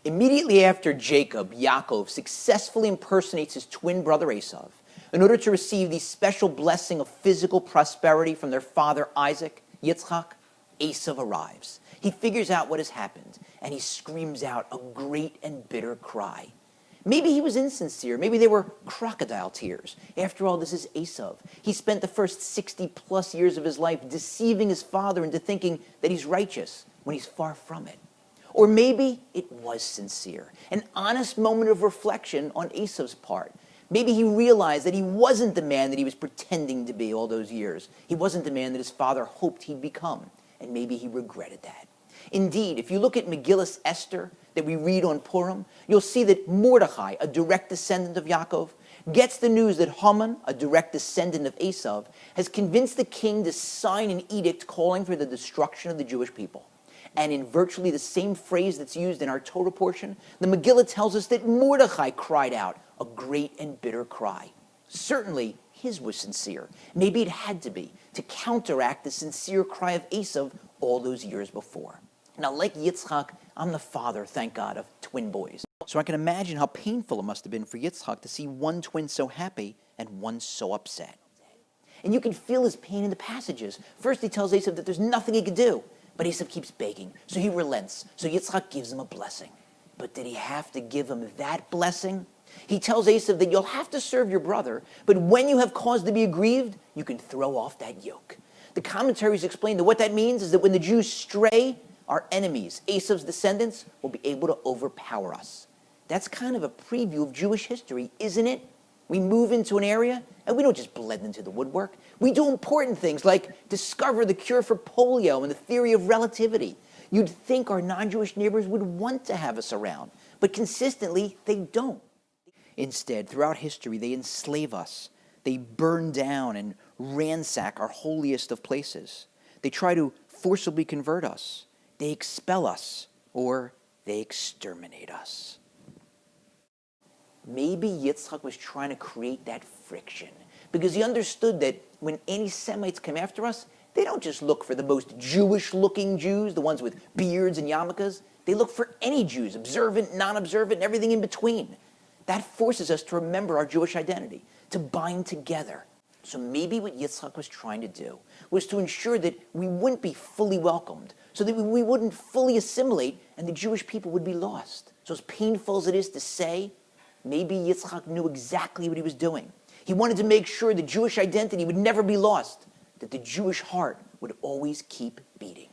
Immediately after Jacob, Yaakov successfully impersonates his twin brother Esau. In order to receive the special blessing of physical prosperity from their father Isaac, Yitzchak, Esau arrives. He figures out what has happened, and he screams out a great and bitter cry. Maybe he was insincere. Maybe they were crocodile tears. After all, this is Esau. He spent the first 60-plus years of his life deceiving his father into thinking that he's righteous when he's far from it. Or maybe it was sincere, an honest moment of reflection on Esau's part. Maybe he realized that he wasn't the man that he was pretending to be all those years. He wasn't the man that his father hoped he'd become, and maybe he regretted that. Indeed, if you look at Megillas Esther that we read on Purim, you'll see that Mordechai, a direct descendant of Yaakov, gets the news that Haman, a direct descendant of Esau, has convinced the king to sign an edict calling for the destruction of the Jewish people. And in virtually the same phrase that's used in our Torah portion, the Megillah tells us that Mordechai cried out a great and bitter cry. Certainly, his was sincere. Maybe it had to be, to counteract the sincere cry of Esau all those years before. Now, like Yitzchak, I'm the father, thank God, of twin boys. So I can imagine how painful it must have been for Yitzchak to see one twin so happy and one so upset. And you can feel his pain in the passages. First, he tells Esau that there's nothing he could do. But Esau keeps begging, so he relents. So Yitzchak gives him a blessing. But did he have to give him that blessing? He tells Esau that you'll have to serve your brother, but when you have cause to be aggrieved, you can throw off that yoke. The commentaries explain that what that means is that when the Jews stray, our enemies, Esau's descendants, will be able to overpower us. That's kind of a preview of Jewish history, isn't it? We move into an area, and we don't just blend into the woodwork. We do important things like discover the cure for polio and the theory of relativity. You'd think our non-Jewish neighbors would want to have us around, but consistently, they don't. Instead, throughout history, they enslave us. They burn down and ransack our holiest of places. They try to forcibly convert us. They expel us, or they exterminate us. Maybe Yitzchak was trying to create that friction because he understood that when anti-Semites come after us, they don't just look for the most Jewish-looking Jews, the ones with beards and yarmulkes. They look for any Jews, observant, non-observant, and everything in between. That forces us to remember our Jewish identity, to bind together. So maybe what Yitzchak was trying to do was to ensure that we wouldn't be fully welcomed, so that we wouldn't fully assimilate and the Jewish people would be lost. So as painful as it is to say, maybe Yitzchak knew exactly what he was doing. He wanted to make sure the Jewish identity would never be lost, that the Jewish heart would always keep beating.